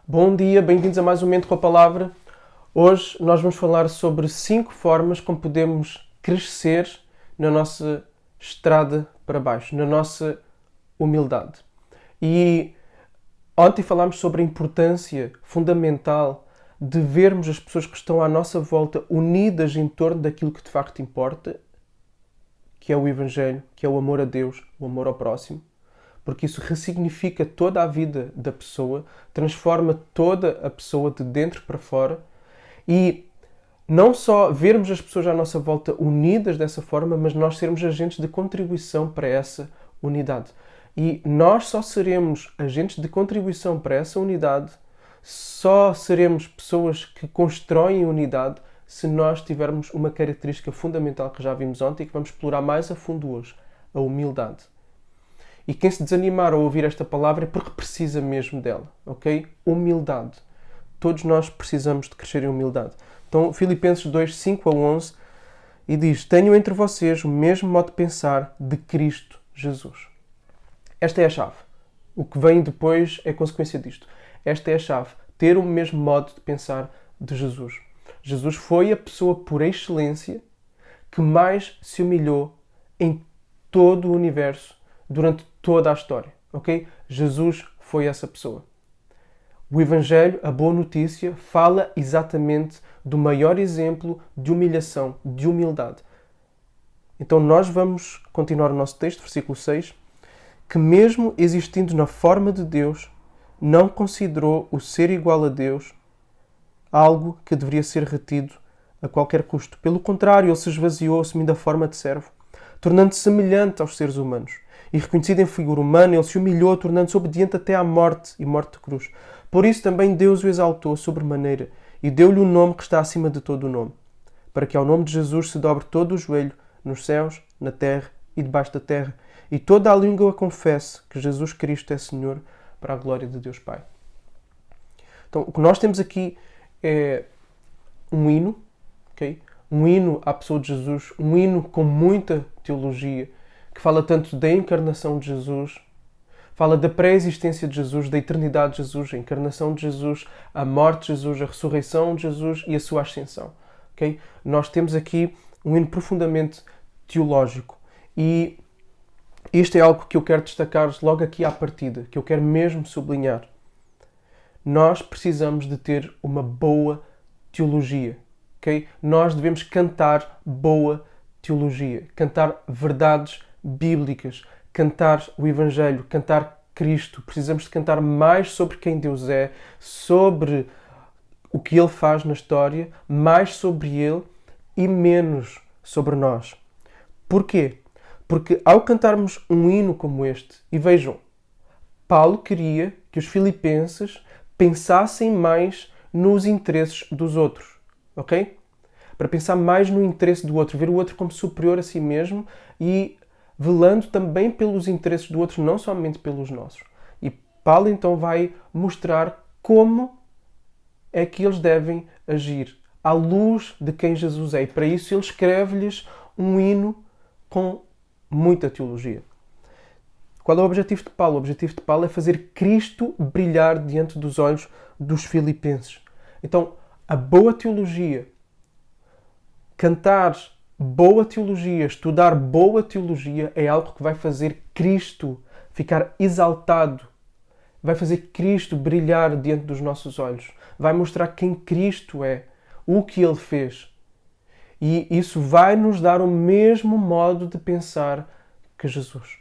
Bom dia, bem-vindos a mais um Momento com a Palavra. Hoje nós vamos falar sobre 5 formas como podemos crescer na nossa estrada para baixo, na nossa humildade. E ontem falámos sobre a importância fundamental de vermos as pessoas que estão à nossa volta unidas em torno daquilo que de facto importa, que é o Evangelho, que é o amor a Deus, o amor ao próximo. Porque isso ressignifica toda a vida da pessoa, transforma toda a pessoa de dentro para fora e não só vermos as pessoas à nossa volta unidas dessa forma, mas nós sermos agentes de contribuição para essa unidade. E nós só seremos agentes de contribuição para essa unidade, só seremos pessoas que constroem unidade se nós tivermos uma característica fundamental que já vimos ontem e que vamos explorar mais a fundo hoje, a humildade. E quem se desanimar a ouvir esta palavra é porque precisa mesmo dela, ok? Humildade. Todos nós precisamos de crescer em humildade. Então, Filipenses 2, 5 a 11, e diz: tenham entre vocês o mesmo modo de pensar de Cristo Jesus. Esta é a chave. O que vem depois é consequência disto. Esta é a chave. Ter o mesmo modo de pensar de Jesus. Jesus foi a pessoa por excelência que mais se humilhou em todo o universo durante toda a história, ok? Jesus foi essa pessoa. O Evangelho, a boa notícia, fala exatamente do maior exemplo de humilhação, de humildade. Então nós vamos continuar o nosso texto, versículo 6, que mesmo existindo na forma de Deus, não considerou o ser igual a Deus algo que deveria ser retido a qualquer custo. Pelo contrário, ele se esvaziou, assumindo a forma de servo, tornando-se semelhante aos seres humanos. E reconhecido em figura humana, ele se humilhou, tornando-se obediente até à morte e morte de cruz. Por isso também Deus o exaltou sobremaneira e deu-lhe o nome que está acima de todo o nome, para que ao nome de Jesus se dobre todo o joelho, nos céus, na terra e debaixo da terra, e toda a língua confesse que Jesus Cristo é Senhor, para a glória de Deus Pai. Então, o que nós temos aqui é um hino, ok? Um hino à pessoa de Jesus, um hino com muita teologia, que fala tanto da encarnação de Jesus, fala da pré-existência de Jesus, da eternidade de Jesus, a encarnação de Jesus, a morte de Jesus, a ressurreição de Jesus e a sua ascensão. Okay? Nós temos aqui um hino profundamente teológico e isto é algo que eu quero destacar logo aqui à partida, que eu quero mesmo sublinhar. Nós precisamos de ter uma boa teologia. Okay? Nós devemos cantar boa teologia, cantar verdades bíblicas, cantar o Evangelho, cantar Cristo. Precisamos de cantar mais sobre quem Deus é, sobre o que Ele faz na história, mais sobre Ele e menos sobre nós. Porquê? Porque ao cantarmos um hino como este, e vejam, Paulo queria que os filipenses pensassem mais nos interesses dos outros, ok? Para pensar mais no interesse do outro, ver o outro como superior a si mesmo e velando também pelos interesses do outro, não somente pelos nossos. E Paulo então vai mostrar como é que eles devem agir à luz de quem Jesus é. E para isso ele escreve-lhes um hino com muita teologia. Qual é o objetivo de Paulo? O objetivo de Paulo é fazer Cristo brilhar diante dos olhos dos filipenses. Então, a boa teologia, cantar boa teologia, estudar boa teologia é algo que vai fazer Cristo ficar exaltado, vai fazer Cristo brilhar diante dos nossos olhos, vai mostrar quem Cristo é, o que Ele fez. E isso vai nos dar o mesmo modo de pensar que Jesus.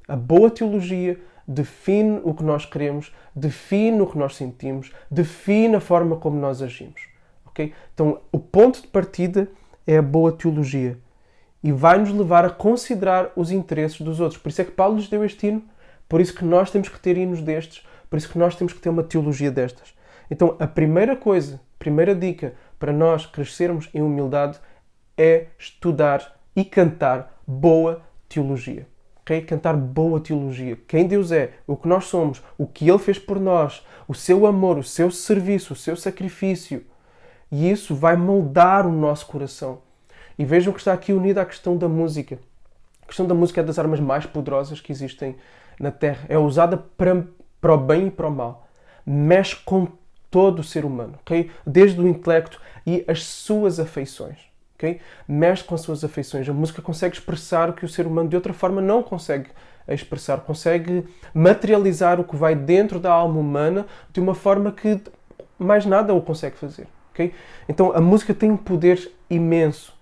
A boa teologia define o que nós queremos, define o que nós sentimos, define a forma como nós agimos. Okay? Então, o ponto de partida é a boa teologia e vai nos levar a considerar os interesses dos outros. Por isso é que Paulo nos deu este hino, por isso que nós temos que ter hinos destes, por isso que nós temos que ter uma teologia destas. Então, a primeira coisa, a primeira dica para nós crescermos em humildade é estudar e cantar boa teologia. Okay? Cantar boa teologia. Quem Deus é, o que nós somos, o que Ele fez por nós, o seu amor, o seu serviço, o seu sacrifício. E isso vai moldar o nosso coração. E vejam que está aqui unida à questão da música. A questão da música é das armas mais poderosas que existem na Terra. É usada para o bem e para o mal. Mexe com todo o ser humano, ok? Desde o intelecto e as suas afeições. Okay? Mexe com as suas afeições. A música consegue expressar o que o ser humano de outra forma não consegue expressar. Consegue materializar o que vai dentro da alma humana de uma forma que mais nada o consegue fazer. Okay? Então a música tem um poder imenso.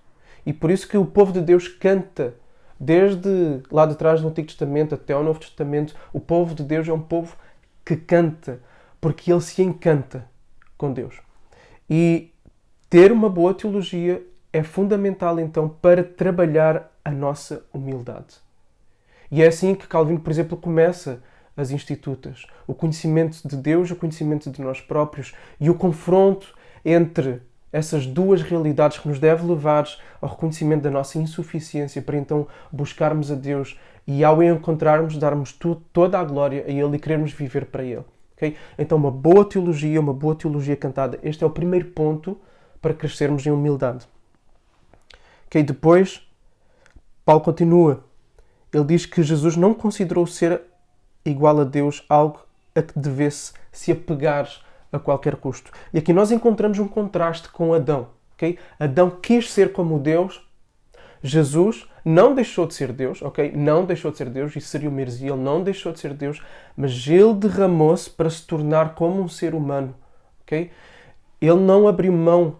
E por isso que o povo de Deus canta. Desde lá de trás do Antigo Testamento até ao Novo Testamento, o povo de Deus é um povo que canta. Porque ele se encanta com Deus. E ter uma boa teologia é fundamental, então, para trabalhar a nossa humildade. E é assim que Calvino, por exemplo, começa as Institutas. O conhecimento de Deus, o conhecimento de nós próprios e o confronto entre essas duas realidades que nos deve levar ao reconhecimento da nossa insuficiência para, então, buscarmos a Deus e, ao encontrarmos, darmos toda a glória a Ele e querermos viver para Ele. Okay? Então, uma boa teologia cantada. Este é o primeiro ponto para crescermos em humildade. Okay, depois, Paulo continua. Ele diz que Jesus não considerou ser igual a Deus algo a que devesse se apegar a qualquer custo. E aqui nós encontramos um contraste com Adão. Okay? Adão quis ser como Deus. Jesus não deixou de ser Deus. Okay? Não deixou de ser Deus. Isso seria uma heresia. Ele não deixou de ser Deus. Mas ele derramou-se para se tornar como um ser humano. Okay? Ele não abriu mão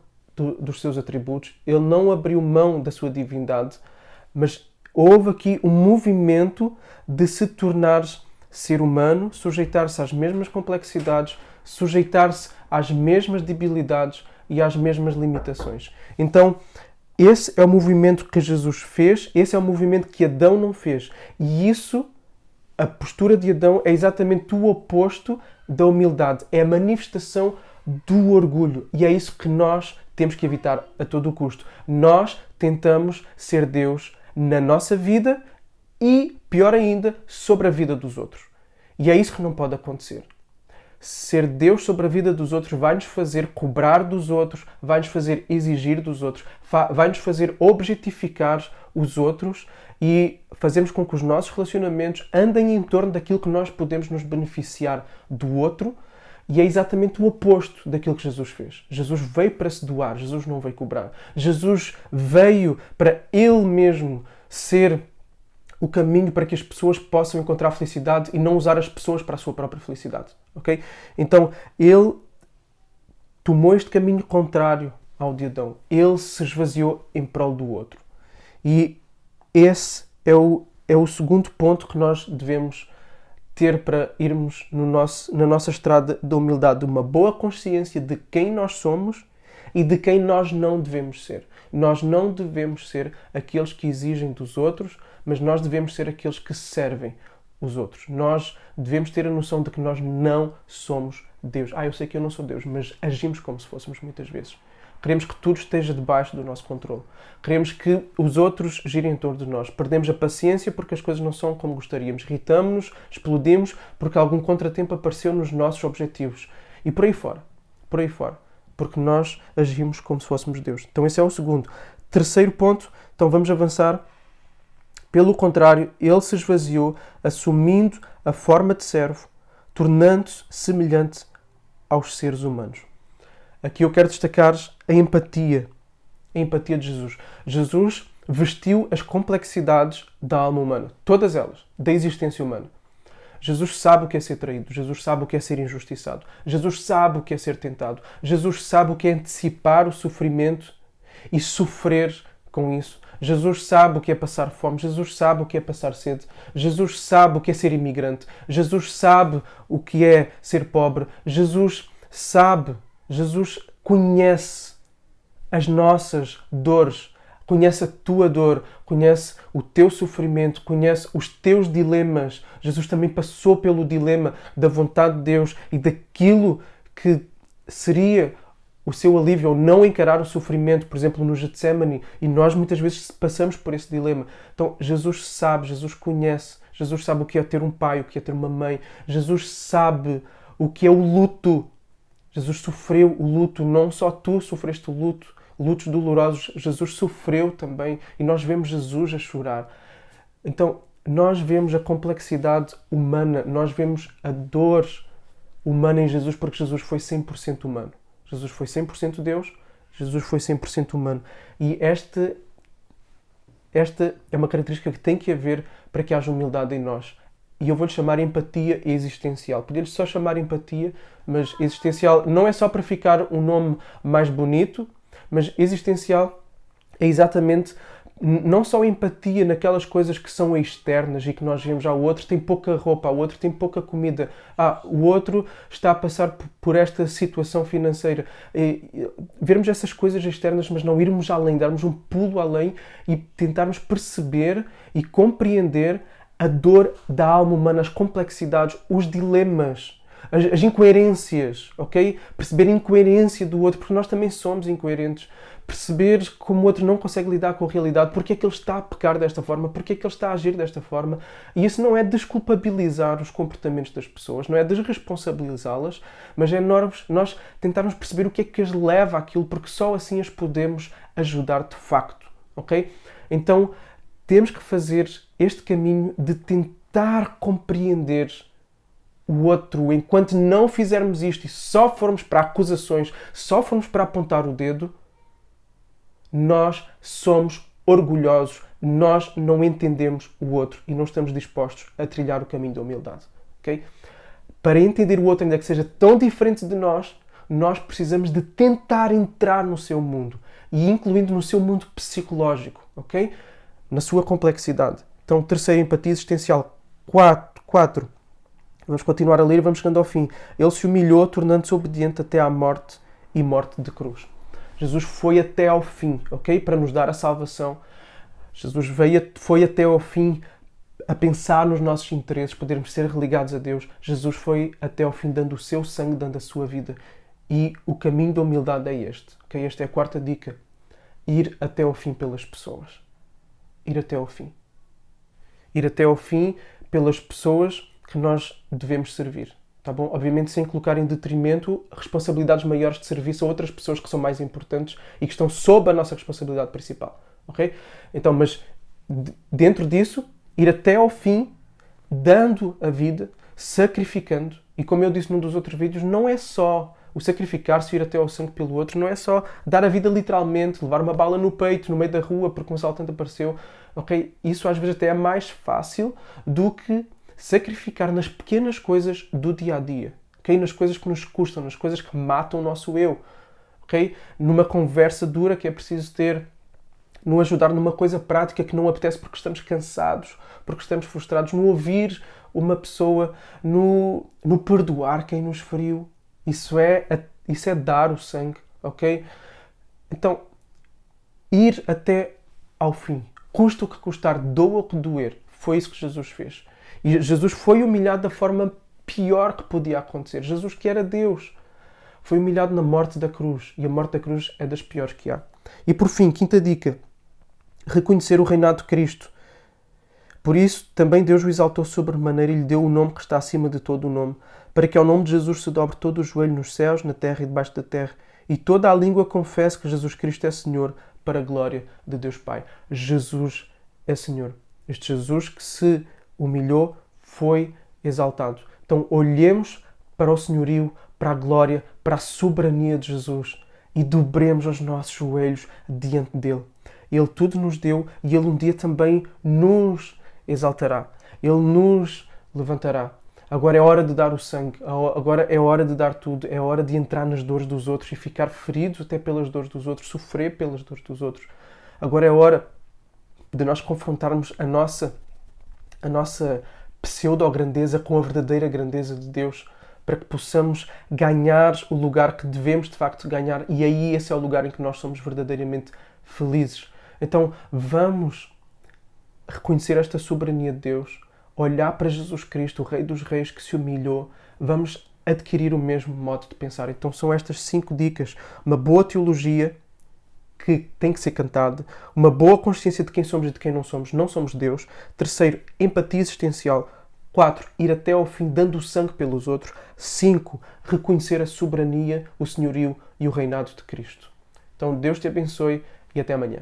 dos seus atributos, ele não abriu mão da sua divindade, mas houve aqui um movimento de se tornar ser humano, sujeitar-se às mesmas complexidades, sujeitar-se às mesmas debilidades e às mesmas limitações. Então, esse é o movimento que Jesus fez, esse é o movimento que Adão não fez. E isso, a postura de Adão, é exatamente o oposto da humildade, é a manifestação do orgulho. E é isso que nós temos que evitar a todo o custo. Nós tentamos ser Deus na nossa vida e, pior ainda, sobre a vida dos outros. E é isso que não pode acontecer. Ser Deus sobre a vida dos outros vai-nos fazer cobrar dos outros, vai-nos fazer exigir dos outros, vai-nos fazer objetificar os outros e fazemos com que os nossos relacionamentos andem em torno daquilo que nós podemos nos beneficiar do outro. E é exatamente o oposto daquilo que Jesus fez. Jesus veio para se doar, Jesus não veio cobrar. Jesus veio para Ele mesmo ser o caminho para que as pessoas possam encontrar felicidade e não usar as pessoas para a sua própria felicidade. Okay? Então, Ele tomou este caminho contrário ao de Adão. Ele se esvaziou em prol do outro. E esse é o segundo ponto que nós devemos ter para irmos na nossa estrada da humildade, uma boa consciência de quem nós somos e de quem nós não devemos ser. Nós não devemos ser aqueles que exigem dos outros, mas nós devemos ser aqueles que servem os outros. Nós devemos ter a noção de que nós não somos Deus. Eu sei que eu não sou Deus, mas agimos como se fôssemos muitas vezes. Queremos que tudo esteja debaixo do nosso controle. Queremos que os outros girem em torno de nós. Perdemos a paciência porque as coisas não são como gostaríamos. Irritamos-nos, explodimos porque algum contratempo apareceu nos nossos objetivos. E por aí fora. Por aí fora. Porque nós agimos como se fôssemos Deus. Então esse é o segundo. Terceiro ponto. Então vamos avançar. Pelo contrário, ele se esvaziou, assumindo a forma de servo, tornando-se semelhante aos seres humanos. Aqui eu quero destacar a empatia de Jesus. Jesus vestiu as complexidades da alma humana, todas elas, da existência humana. Jesus sabe o que é ser traído, Jesus sabe o que é ser injustiçado, Jesus sabe o que é ser tentado, Jesus sabe o que é antecipar o sofrimento e sofrer com isso. Jesus sabe o que é passar fome, Jesus sabe o que é passar sede, Jesus sabe o que é ser imigrante, Jesus sabe o que é ser pobre, Jesus conhece as nossas dores, conhece a tua dor, conhece o teu sofrimento, conhece os teus dilemas. Jesus também passou pelo dilema da vontade de Deus e daquilo que seria o seu alívio ao não encarar o sofrimento, por exemplo, no Getsémani, e nós muitas vezes passamos por esse dilema. Então, Jesus sabe, Jesus conhece, Jesus sabe o que é ter um pai, o que é ter uma mãe, Jesus sabe o que é o luto. Jesus sofreu o luto, não só tu sofreste o luto, lutos dolorosos, Jesus sofreu também, e nós vemos Jesus a chorar. Então, nós vemos a complexidade humana, nós vemos a dor humana em Jesus, porque Jesus foi 100% humano. Jesus foi 100% Deus, Jesus foi 100% humano. E esta é uma característica que tem que haver para que haja humildade em nós. E eu vou-lhe chamar empatia existencial. Podia-lhe só chamar empatia, mas existencial não é só para ficar um nome mais bonito, mas existencial é exatamente não só empatia naquelas coisas que são externas e que nós vemos. O outro tem pouca roupa, o outro tem pouca comida, o outro está a passar por esta situação financeira. Vermos essas coisas externas, mas não irmos além, darmos um pulo além e tentarmos perceber e compreender a dor da alma humana, as complexidades, os dilemas, as incoerências, ok? Perceber a incoerência do outro, porque nós também somos incoerentes. Perceber como o outro não consegue lidar com a realidade, porque é que ele está a pecar desta forma, porque é que ele está a agir desta forma. E isso não é desculpabilizar os comportamentos das pessoas, não é desresponsabilizá-las, mas é nós tentarmos perceber o que é que as leva àquilo, porque só assim as podemos ajudar de facto, ok? Então, temos que fazer este caminho de tentar compreender o outro. Enquanto não fizermos isto e só formos para acusações, só formos para apontar o dedo, nós somos orgulhosos, nós não entendemos o outro e não estamos dispostos a trilhar o caminho da humildade. Okay? Para entender o outro, ainda que seja tão diferente de nós, nós precisamos de tentar entrar no seu mundo e incluindo no seu mundo psicológico, ok? Na sua complexidade. Então, terceiro, empatia existencial. 4. Vamos continuar a ler e vamos chegando ao fim. Ele se humilhou, tornando-se obediente até à morte e morte de cruz. Jesus foi até ao fim, ok? Para nos dar a salvação. Jesus foi até ao fim a pensar nos nossos interesses, podermos ser religados a Deus. Jesus foi até ao fim dando o seu sangue, dando a sua vida. E o caminho da humildade é este, ok? Esta é a quarta dica. Ir até ao fim pelas pessoas. Ir até ao fim. Ir até ao fim pelas pessoas que nós devemos servir. Tá bom? Obviamente sem colocar em detrimento responsabilidades maiores de serviço a outras pessoas que são mais importantes e que estão sob a nossa responsabilidade principal. Ok? Então, mas dentro disso, ir até ao fim, dando a vida, sacrificando. E como eu disse num dos outros vídeos, não é só o sacrificar-se, ir até ao sangue pelo outro, não é só dar a vida literalmente, levar uma bala no peito, no meio da rua, porque um assaltante apareceu. Ok? Isso às vezes até é mais fácil do que sacrificar nas pequenas coisas do dia-a-dia, okay? Nas coisas que nos custam, nas coisas que matam o nosso eu, okay? Numa conversa dura que é preciso ter, no ajudar numa coisa prática que não apetece porque estamos cansados, porque estamos frustrados, no ouvir uma pessoa, no perdoar quem nos feriu. Isso é dar o sangue, ok? Então, ir até ao fim, custa o que custar, doa o que doer, foi isso que Jesus fez. E Jesus foi humilhado da forma pior que podia acontecer. Jesus, que era Deus, foi humilhado na morte da cruz. E a morte da cruz é das piores que há. E por fim, quinta dica. Reconhecer o reinado de Cristo. Por isso, também Deus o exaltou sobremaneira e lhe deu o nome que está acima de todo o nome, para que ao nome de Jesus se dobre todo o joelho nos céus, na terra e debaixo da terra, e toda a língua confesse que Jesus Cristo é Senhor, para a glória de Deus Pai. Jesus é Senhor. Este Jesus que se humilhou, foi exaltado. Então olhemos para o senhorio, para a glória, para a soberania de Jesus e dobremos os nossos joelhos diante dele. Ele tudo nos deu e ele um dia também nos exaltará. Ele nos levantará. Agora é hora de dar o sangue, agora é hora de dar tudo, é hora de entrar nas dores dos outros e ficar feridos até pelas dores dos outros, sofrer pelas dores dos outros. Agora é hora de nós confrontarmos a nossa pseudo-grandeza com a verdadeira grandeza de Deus, para que possamos ganhar o lugar que devemos de facto ganhar, e aí esse é o lugar em que nós somos verdadeiramente felizes. Então vamos reconhecer esta soberania de Deus, olhar para Jesus Cristo, o Rei dos Reis que se humilhou, vamos adquirir o mesmo modo de pensar. Então são estas 5 dicas. Uma boa teologia que tem que ser cantada, uma boa consciência de quem somos e de quem não somos Deus. Terceiro, empatia existencial. 4, ir até ao fim dando o sangue pelos outros. 5, reconhecer a soberania, o senhorio e o reinado de Cristo. Então Deus te abençoe e até amanhã.